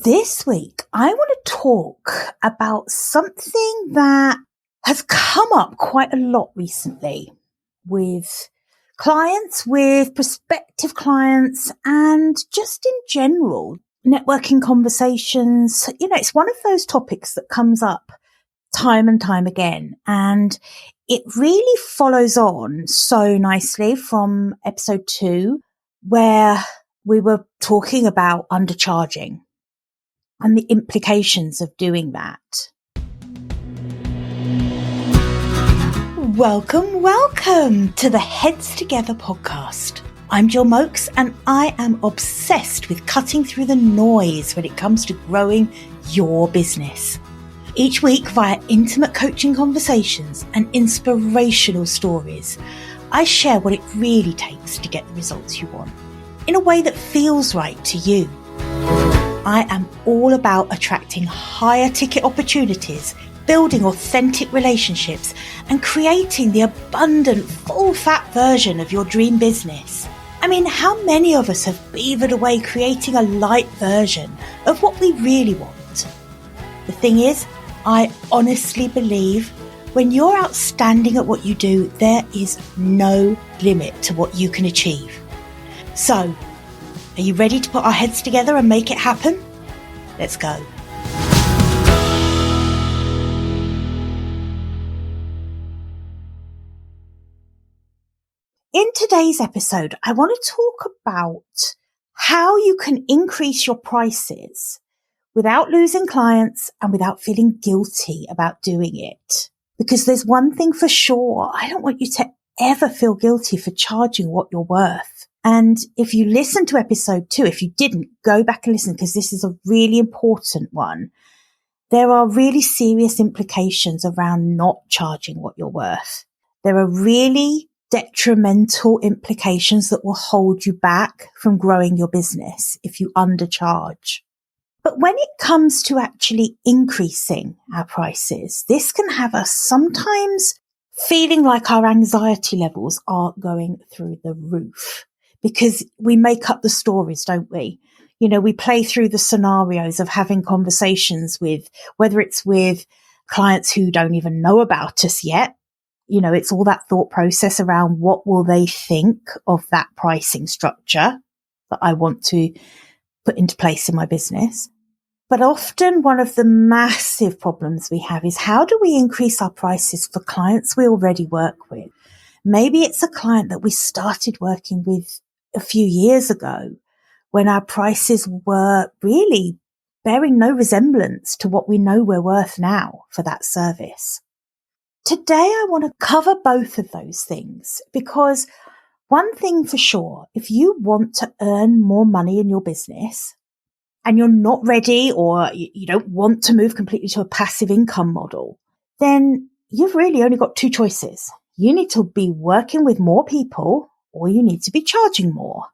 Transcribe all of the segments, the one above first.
This week, I want to talk about something that has come up quite a lot recently with clients, with prospective clients, and just in general, networking conversations. It's one of those topics that comes up time and time again, and it really follows on so nicely from episode 2, where we were talking about undercharging and the implications of doing that. Welcome to the Heads Together podcast. I'm Jill Mokes, and I am obsessed with cutting through the noise when it comes to growing your business. Each week, via intimate coaching conversations and inspirational stories, I share what it really takes to get the results you want in a way that feels right to you. I am all about attracting higher ticket opportunities, building authentic relationships, and creating the abundant, full-fat version of your dream business. I mean, how many of us have beavered away creating a light version of what we really want? The thing is, I honestly believe when you're outstanding at what you do, there is no limit to what you can achieve. So, are you ready to put our heads together and make it happen? Let's go. In today's episode, I want to talk about how you can increase your prices without losing clients and without feeling guilty about doing it. Because there's one thing for sure, I don't want you to ever feel guilty for charging what you're worth. And if you listen to episode 2, if you didn't, go back and listen because this is a really important one. There are really serious implications around not charging what you're worth. There are really detrimental implications that will hold you back from growing your business if you undercharge. But when it comes to actually increasing our prices, this can have us sometimes feeling like our anxiety levels are going through the roof. Because we make up the stories, don't we? We play through the scenarios of having conversations with, whether it's with clients who don't even know about us yet. It's all that thought process around what will they think of that pricing structure that I want to put into place in my business. But often one of the massive problems we have is how do we increase our prices for clients we already work with? Maybe it's a client that we started working with a few years ago when our prices were really bearing no resemblance to what we know we're worth now for that service. Today, I want to cover both of those things because one thing for sure, if you want to earn more money in your business and you're not ready or you don't want to move completely to a passive income model, then you've really only got two choices. You need to be working with more people or you need to be charging more.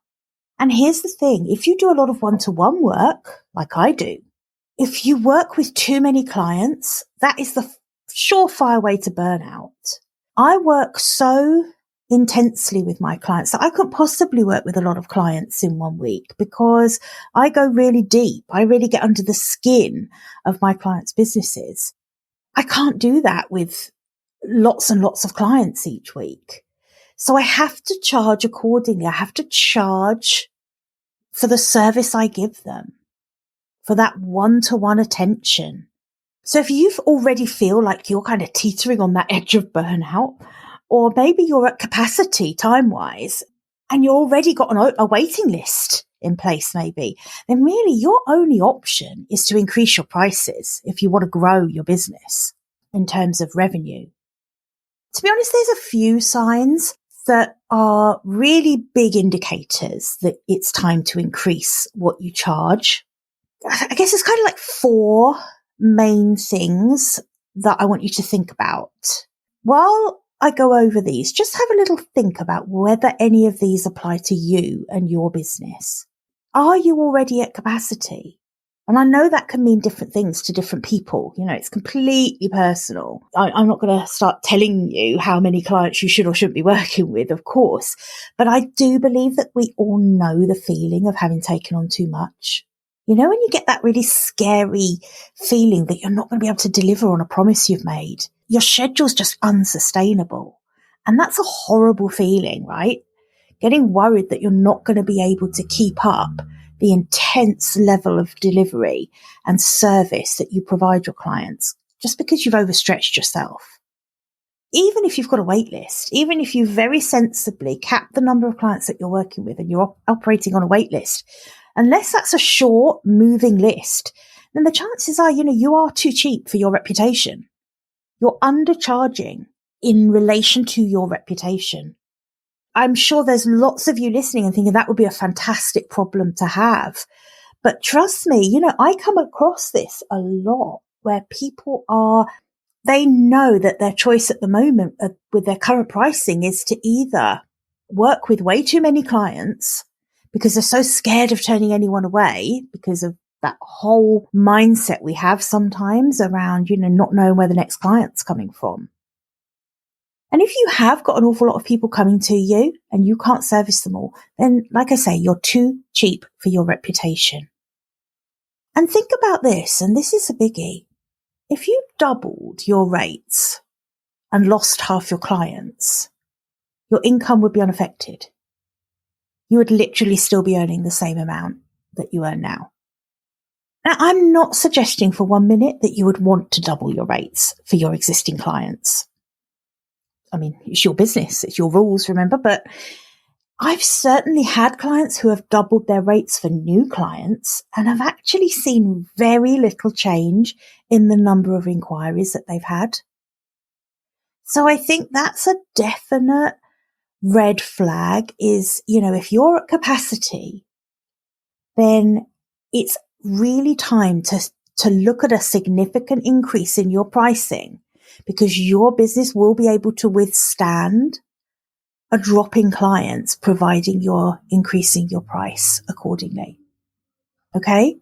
And here's the thing. If you do a lot of one-to-one work, like I do, if you work with too many clients, that is the surefire way to burn out. I work so intensely with my clients that I couldn't possibly work with a lot of clients in 1 week because I go really deep. I really get under the skin of my clients' businesses. I can't do that with lots and lots of clients each week. So I have to charge accordingly. I have to charge for the service I give them, for that one-to-one attention. So if you already feel like you're kind of teetering on that edge of burnout, or maybe you're at capacity time-wise, and you've already got a waiting list in place maybe, then really your only option is to increase your prices if you want to grow your business in terms of revenue. To be honest, there's a few signs that are really big indicators that it's time to increase what you charge. I guess it's kind of like 4 main things that I want you to think about. While I go over these, just have a little think about whether any of these apply to you and your business. Are you already at capacity? And I know that can mean different things to different people. It's completely personal. I'm not going to start telling you how many clients you should or shouldn't be working with, of course. But I do believe that we all know the feeling of having taken on too much. You know, when you get that really scary feeling that you're not going to be able to deliver on a promise you've made, your schedule's just unsustainable. And that's a horrible feeling, right? Getting worried that you're not going to be able to keep up the intense level of delivery and service that you provide your clients just because you've overstretched yourself. Even if you've got a wait list, even if you very sensibly cap the number of clients that you're working with and you're operating on a wait list, unless that's a short moving list, then the chances are, you are too cheap for your reputation. You're undercharging in relation to your reputation. I'm sure there's lots of you listening and thinking that would be a fantastic problem to have. But trust me, I come across this a lot where people they know that their choice at the moment with their current pricing is to either work with way too many clients because they're so scared of turning anyone away because of that whole mindset we have sometimes around, not knowing where the next client's coming from. And if you have got an awful lot of people coming to you and you can't service them all, then like I say, you're too cheap for your reputation. And think about this, and this is a biggie. If you doubled your rates and lost half your clients, your income would be unaffected. You would literally still be earning the same amount that you earn now. Now, I'm not suggesting for 1 minute that you would want to double your rates for your existing clients. I mean, it's your business, it's your rules, remember, but I've certainly had clients who have doubled their rates for new clients and have actually seen very little change in the number of inquiries that they've had. So I think that's a definite red flag is, if you're at capacity, then it's really time to look at a significant increase in your pricing because your business will be able to withstand a drop in clients, providing you're increasing your price accordingly. Okay?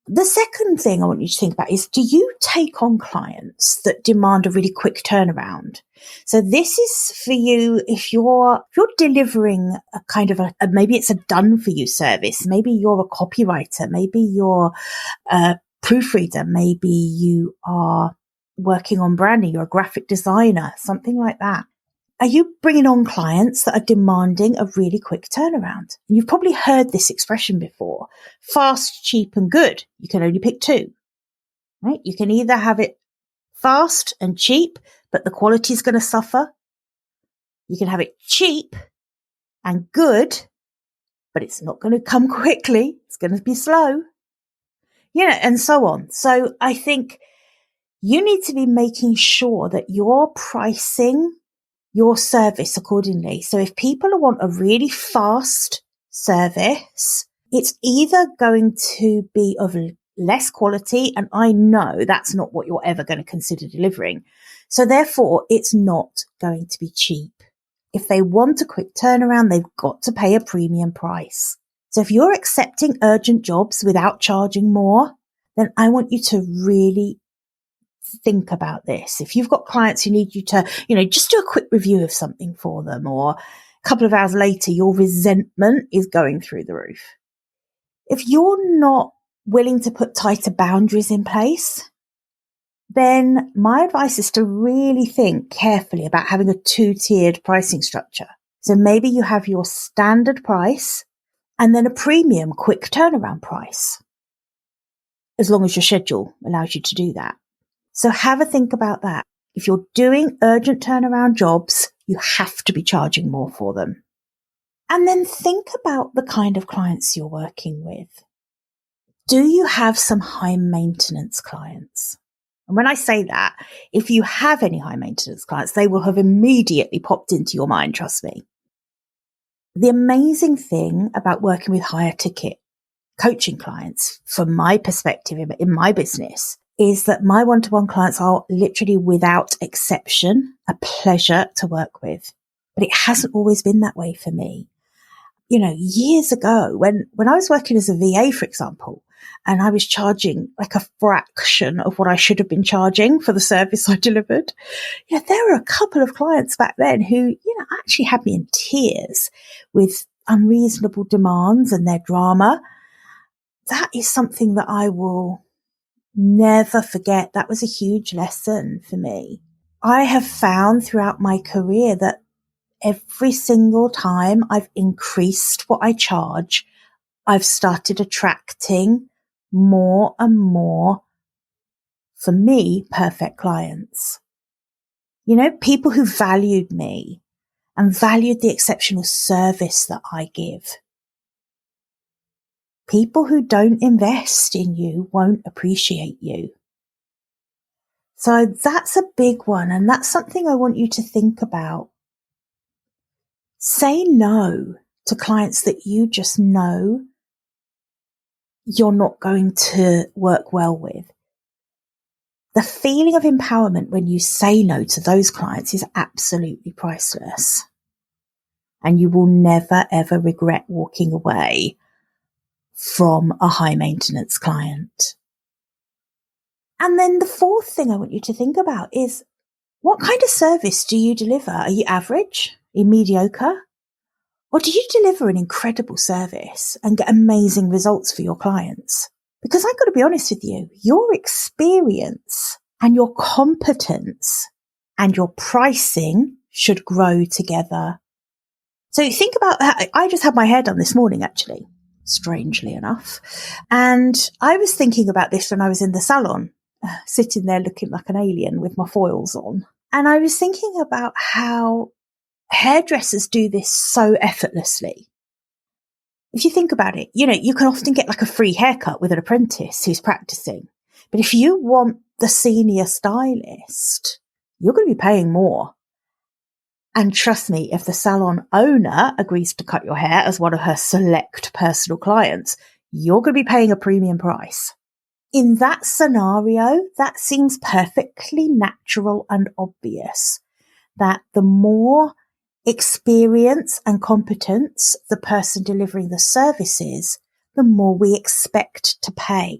The second thing I want you to think about is, do you take on clients that demand a really quick turnaround? So this is for you if you're delivering a kind of maybe it's a done for you service. Maybe you're a copywriter. Maybe you're a proofreader. Maybe you are working on branding. You're a graphic designer, something like that. Are you bringing on clients that are demanding a really quick turnaround? And you've probably heard this expression before. Fast, cheap, and good. You can only pick two, right? You can either have it fast and cheap, but the quality is going to suffer. You can have it cheap and good, but it's not going to come quickly. It's going to be slow, and so on. So I think you need to be making sure that you're pricing your service accordingly. So if people want a really fast service, it's either going to be of less quality, and I know that's not what you're ever going to consider delivering. So therefore, it's not going to be cheap. If they want a quick turnaround, they've got to pay a premium price. So if you're accepting urgent jobs without charging more, then I want you to really think about this. If you've got clients who need you to, just do a quick review of something for them, or a couple of hours later, your resentment is going through the roof. If you're not willing to put tighter boundaries in place, then my advice is to really think carefully about having a 2-tiered pricing structure. So maybe you have your standard price and then a premium quick turnaround price, as long as your schedule allows you to do that. So have a think about that. If you're doing urgent turnaround jobs, you have to be charging more for them. And then think about the kind of clients you're working with. Do you have some high maintenance clients? And when I say that, if you have any high maintenance clients, they will have immediately popped into your mind, trust me. The amazing thing about working with higher ticket coaching clients, from my perspective in my business, is that my one-to-one clients are literally without exception a pleasure to work with. But it hasn't always been that way for me. Years ago, when I was working as a VA, for example, and I was charging like a fraction of what I should have been charging for the service I delivered, there were a couple of clients back then who, actually had me in tears with unreasonable demands and their drama. that is something that I will never forget. That was a huge lesson for me. I have found throughout my career that every single time I've increased what I charge, I've started attracting more and more, for me, perfect clients. You know, people who valued me and valued the exceptional service that I give. People who don't invest in you won't appreciate you. So that's a big one, and that's something I want you to think about. Say no to clients that you just know you're not going to work well with. The feeling of empowerment when you say no to those clients is absolutely priceless. And you will never, ever regret walking away from a high maintenance client. And then the fourth thing I want you to think about is, what kind of service do you deliver? Are you average? Are you mediocre? Or do you deliver an incredible service and get amazing results for your clients? Because I've got to be honest with you, your experience and your competence and your pricing should grow together. So think about that. I just had my hair done this morning, actually, strangely enough. And I was thinking about this when I was in the salon, sitting there looking like an alien with my foils on. And I was thinking about how hairdressers do this so effortlessly. If you think about it, you know, you can often get like a free haircut with an apprentice who's practicing. But if you want the senior stylist, you're going to be paying more. And trust me, if the salon owner agrees to cut your hair as one of her select personal clients, you're going to be paying a premium price. In that scenario, that seems perfectly natural and obvious that the more experience and competence the person delivering the services, the more we expect to pay.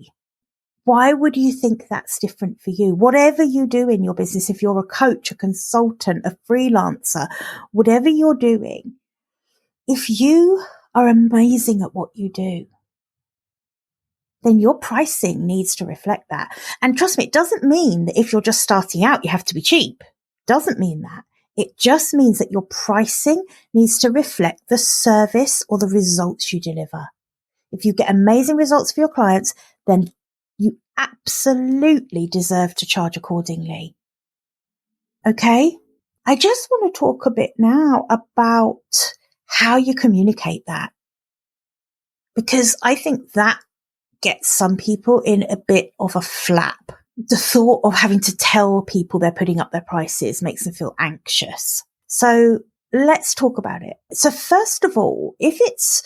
Why would you think that's different for you? Whatever you do in your business, if you're a coach, a consultant, a freelancer, whatever you're doing, if you are amazing at what you do, then your pricing needs to reflect that. And trust me, it doesn't mean that if you're just starting out, you have to be cheap. Doesn't mean that. It just means that your pricing needs to reflect the service or the results you deliver. If you get amazing results for your clients, then you absolutely deserve to charge accordingly. Okay? I just want to talk a bit now about how you communicate that, because I think that gets some people in a bit of a flap. The thought of having to tell people they're putting up their prices makes them feel anxious. So let's talk about it. So first of all, if it's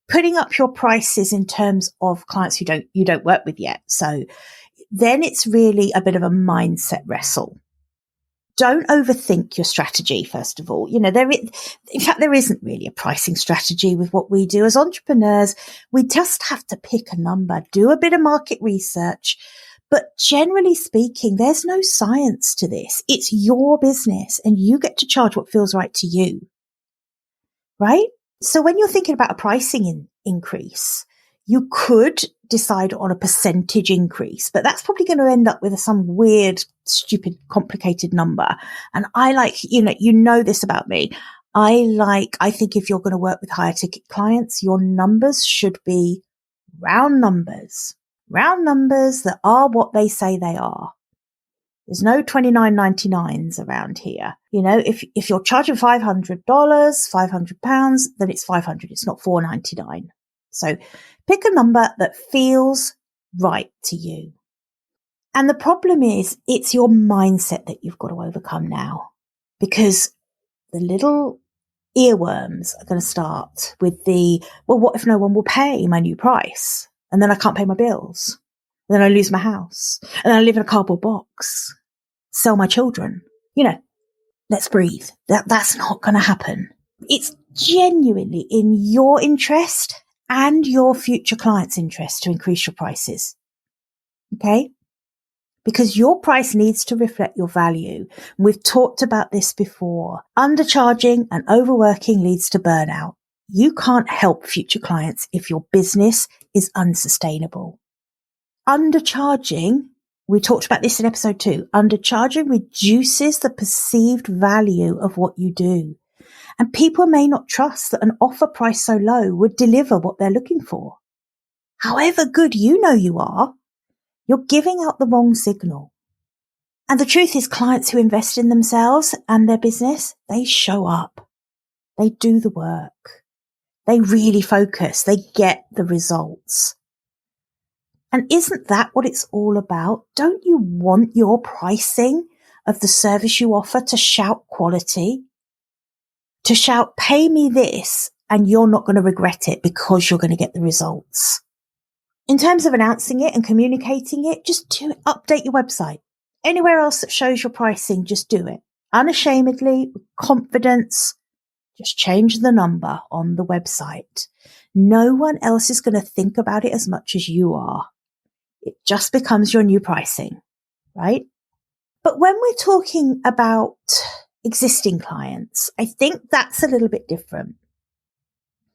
putting up your prices in terms of clients you don't work with yet, so then it's really a bit of a mindset wrestle. Don't overthink your strategy, first of all. You know, there isn't really a pricing strategy with what we do as entrepreneurs. We just have to pick a number, do a bit of market research. But generally speaking, there's no science to this. It's your business and you get to charge what feels right to you. Right? So when you're thinking about a pricing increase, you could decide on a percentage increase, but that's probably going to end up with some weird, stupid, complicated number. And I like, you know this about me. I think if you're going to work with higher ticket clients, your numbers should be round numbers that are what they say they are. There's no $29.99s around here. You know, if you're charging $500, £500, then it's 500. It's not $4.99. So pick a number that feels right to you. And the problem is, it's your mindset that you've got to overcome now, because the little earworms are going to start with well, what if no one will pay my new price? And then I can't pay my bills. And then I lose my house. And then I live in a cardboard box. Sell my children. You know, let's breathe. That's not going to happen. It's genuinely in your interest and your future clients' interest to increase your prices. Okay? Because your price needs to reflect your value. We've talked about this before. Undercharging and overworking leads to burnout. You can't help future clients if your business is unsustainable. Undercharging, we talked about this in episode 2, undercharging reduces the perceived value of what you do. And people may not trust that an offer price so low would deliver what they're looking for. However good you know you are, you're giving out the wrong signal. And the truth is, clients who invest in themselves and their business, they show up. They do the work. They really focus. They get the results. And isn't that what it's all about? Don't you want your pricing of the service you offer to shout quality? To shout, pay me this, and you're not going to regret it because you're going to get the results. In terms of announcing it and communicating it, just do it. Update your website. Anywhere else that shows your pricing, just do it. Unashamedly, with confidence, just change the number on the website. No one else is going to think about it as much as you are. It just becomes your new pricing, right? But when we're talking about existing clients, I think that's a little bit different.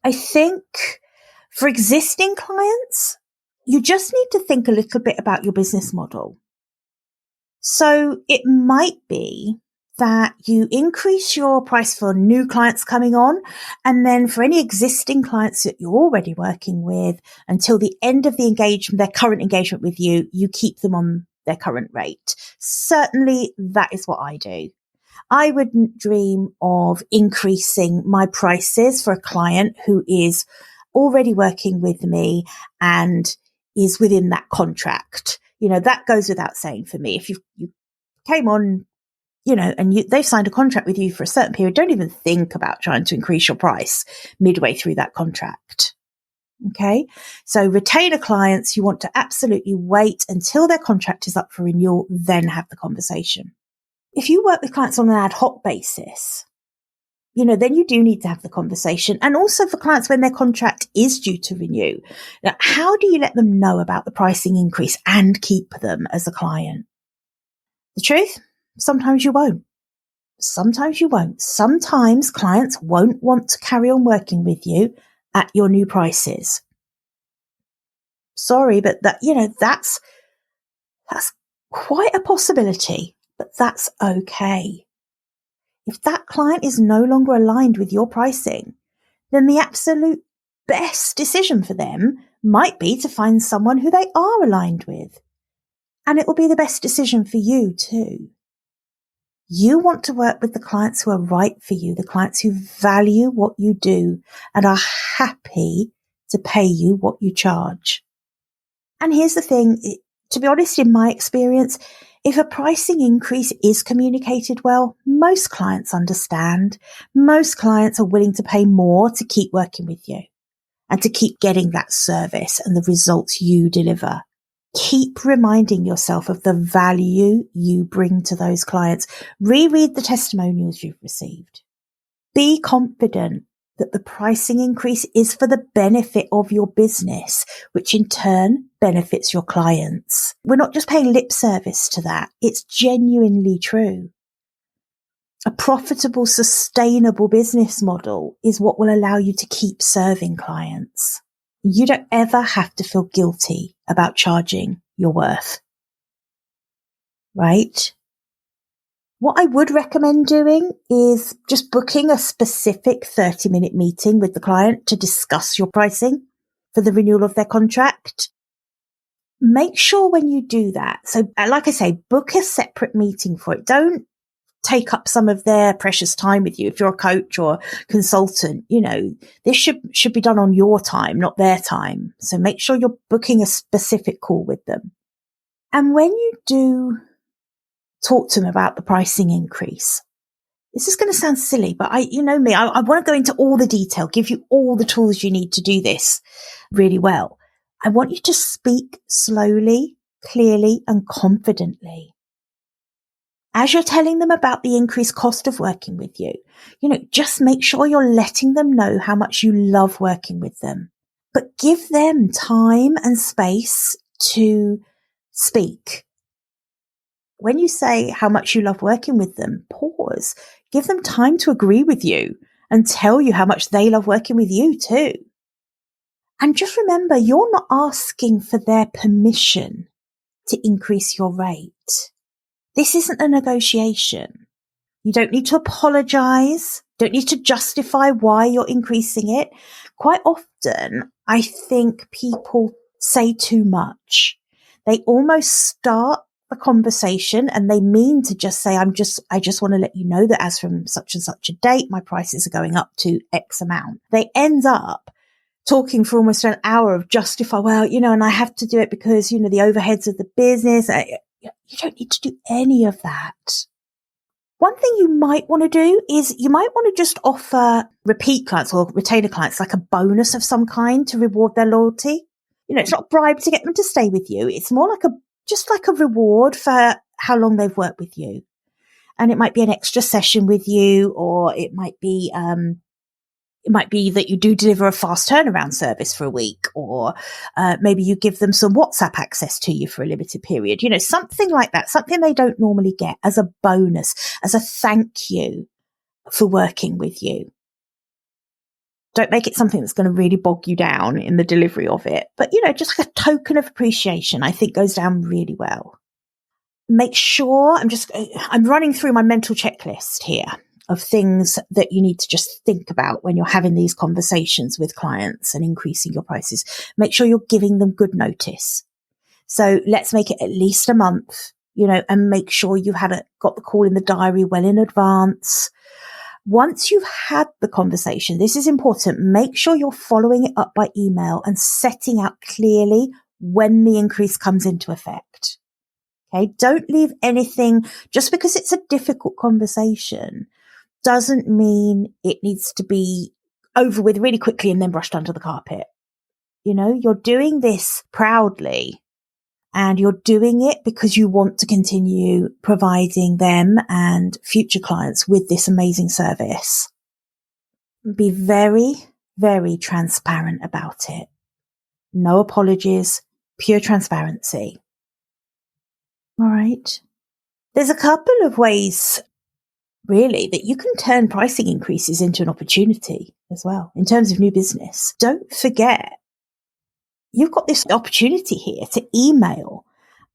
I think for existing clients, you just need to think a little bit about your business model. So it might be that you increase your price for new clients coming on, and then for any existing clients that you're already working with until the end of the engagement, their current engagement with you, you keep them on their current rate. Certainly that is what I do. I wouldn't dream of increasing my prices for a client who is already working with me and is within that contract. You know, that goes without saying for me. If you came on, you know, and they've signed a contract with you for a certain period, don't even think about trying to increase your price midway through that contract. Okay. So retainer clients, you want to absolutely wait until their contract is up for renewal, then have the conversation. If you work with clients on an ad hoc basis, you know, then you do need to have the conversation. And also for clients when their contract is due to renew. Now, how do you let them know about the pricing increase and keep them as a client? The truth? Sometimes you won't. Sometimes you won't. Sometimes clients won't want to carry on working with you at your new prices. Sorry, but that's quite a possibility. But that's okay. If that client is no longer aligned with your pricing, then the absolute best decision for them might be to find someone who they are aligned with. And it will be the best decision for you too. You want to work with the clients who are right for you, the clients who value what you do and are happy to pay you what you charge. And here's the thing, to be honest, in my experience, if a pricing increase is communicated well, most clients understand. Most clients are willing to pay more to keep working with you and to keep getting that service and the results you deliver. Keep reminding yourself of the value you bring to those clients. Reread the testimonials you've received. Be confident that the pricing increase is for the benefit of your business, which in turn benefits your clients. We're not just paying lip service to that. It's genuinely true. A profitable, sustainable business model is what will allow you to keep serving clients. You don't ever have to feel guilty about charging your worth. Right? What I would recommend doing is just booking a specific 30-minute meeting with the client to discuss your pricing for the renewal of their contract. Make sure when you do that, so like I say, book a separate meeting for it. Don't take up some of their precious time with you. If you're a coach or consultant, you know, this should be done on your time, not their time. So make sure you're booking a specific call with them. And when you do talk to them about the pricing increase, this is going to sound silly, but I want to go into all the detail, give you all the tools you need to do this really well. I want you to speak slowly, clearly, and confidently. As you're telling them about the increased cost of working with you, just make sure you're letting them know how much you love working with them. But give them time and space to speak. When you say how much you love working with them, pause. Give them time to agree with you and tell you how much they love working with you too. And just remember, you're not asking for their permission to increase your rate. This isn't a negotiation. You don't need to apologize. Don't need to justify why you're increasing it. Quite often, I think people say too much. They almost start the conversation and they mean to just say, I just want to let you know that as from such and such a date, my prices are going up to X amount. They end up talking for almost an hour of justify, and I have to do it because, the overheads of the business. You don't need to do any of that. One thing you might want to do is you might want to just offer repeat clients or retainer clients like a bonus of some kind to reward their loyalty. It's not a bribe to get them to stay with you. It's more like a reward for how long they've worked with you. And it might be an extra session with you, or it might be that you do deliver a fast turnaround service for a week, or maybe you give them some WhatsApp access to you for a limited period, something like that, something they don't normally get as a bonus, as a thank you for working with you. Don't make it something that's going to really bog you down in the delivery of it. But, just like a token of appreciation, I think goes down really well. Make sure I'm running through my mental checklist here of things that you need to just think about when you're having these conversations with clients and increasing your prices. Make sure you're giving them good notice. So let's make it at least a month, and make sure you got the call in the diary well in advance. Once you've had the conversation, this is important. Make sure you're following it up by email and setting out clearly when the increase comes into effect. Okay. Don't leave anything just because it's a difficult conversation. Doesn't mean it needs to be over with really quickly and then brushed under the carpet. You're doing this proudly and you're doing it because you want to continue providing them and future clients with this amazing service. Be very, very transparent about it. No apologies, pure transparency. All right. There's a couple of ways really that you can turn pricing increases into an opportunity as well in terms of new business. Don't forget, you've got this opportunity here to email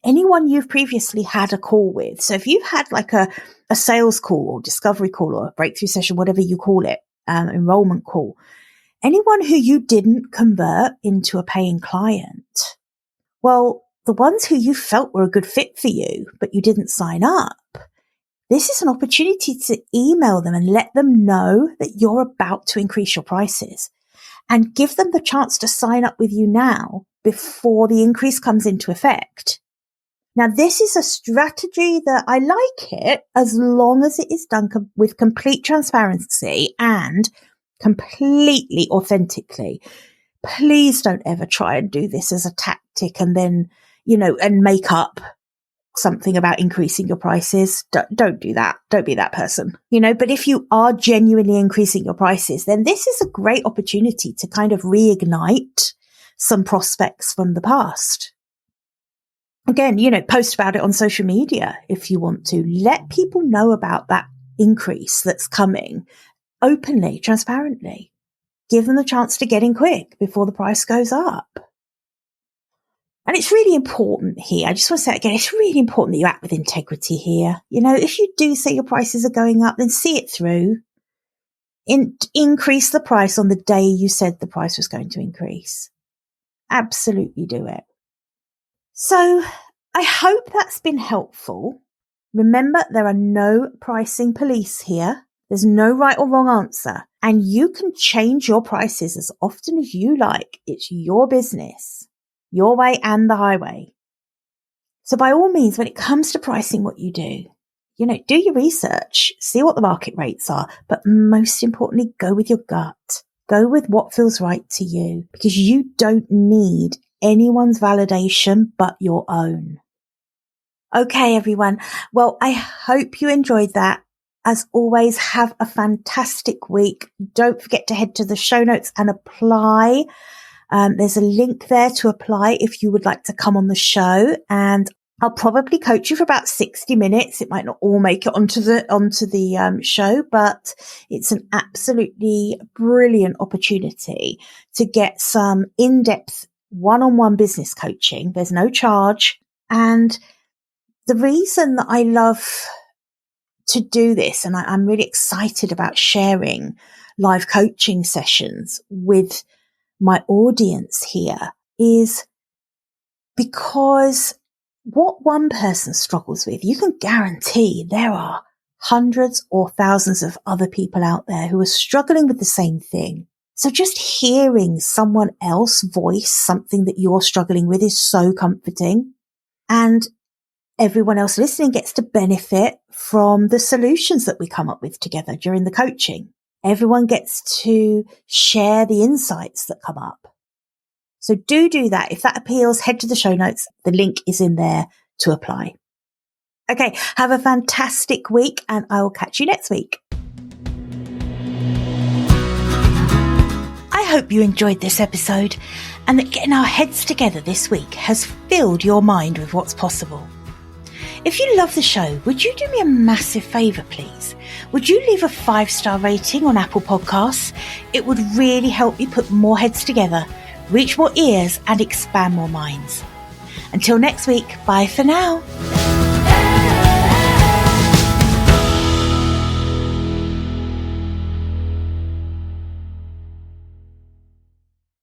anyone you've previously had a call with. So if you've had like a sales call or discovery call or a breakthrough session, whatever you call it, enrollment call, anyone who you didn't convert into a paying client, well, the ones who you felt were a good fit for you, but you didn't sign up, this is an opportunity to email them and let them know that you're about to increase your prices and give them the chance to sign up with you now before the increase comes into effect. Now, this is a strategy that I like it as long as it is done with complete transparency and completely authentically. Please don't ever try and do this as a tactic and then, and make up something about increasing your prices. Don't do that. Don't be that person, but if you are genuinely increasing your prices, then this is a great opportunity to kind of reignite some prospects from the past. Again, post about it on social media if you want to. Let people know about that increase that's coming openly, transparently. Give them the chance to get in quick before the price goes up. And it's really important here. I just want to say it again, it's really important that you act with integrity here. If you do say your prices are going up, then see it through. Increase the price on the day you said the price was going to increase. Absolutely do it. So I hope that's been helpful. Remember, there are no pricing police here. There's no right or wrong answer. And you can change your prices as often as you like. It's your business, your way and the highway. So by all means, when it comes to pricing what you do, do your research, see what the market rates are, but most importantly, go with your gut. Go with what feels right to you, because you don't need anyone's validation but your own. Okay, everyone. Well, I hope you enjoyed that. As always, have a fantastic week. Don't forget to head to the show notes and apply. There's a link there to apply if you would like to come on the show. And I'll probably coach you for about 60 minutes. It might not all make it onto the show, but it's an absolutely brilliant opportunity to get some in-depth one-on-one business coaching. There's no charge. And the reason that I love to do this, and I'm really excited about sharing live coaching sessions with my audience here, is because what one person struggles with, you can guarantee there are hundreds or thousands of other people out there who are struggling with the same thing. So just hearing someone else voice something that you're struggling with is so comforting. And everyone else listening gets to benefit from the solutions that we come up with together during the coaching. Everyone gets to share the insights that come up. So do that. If that appeals, head to the show notes. The link is in there to apply. Okay, have a fantastic week and I will catch you next week. I hope you enjoyed this episode and that getting our heads together this week has filled your mind with what's possible. If you love the show, would you do me a massive favour, please? Would you leave a 5-star rating on Apple Podcasts? It would really help me put more heads together, reach more ears and expand more minds. Until next week, bye for now.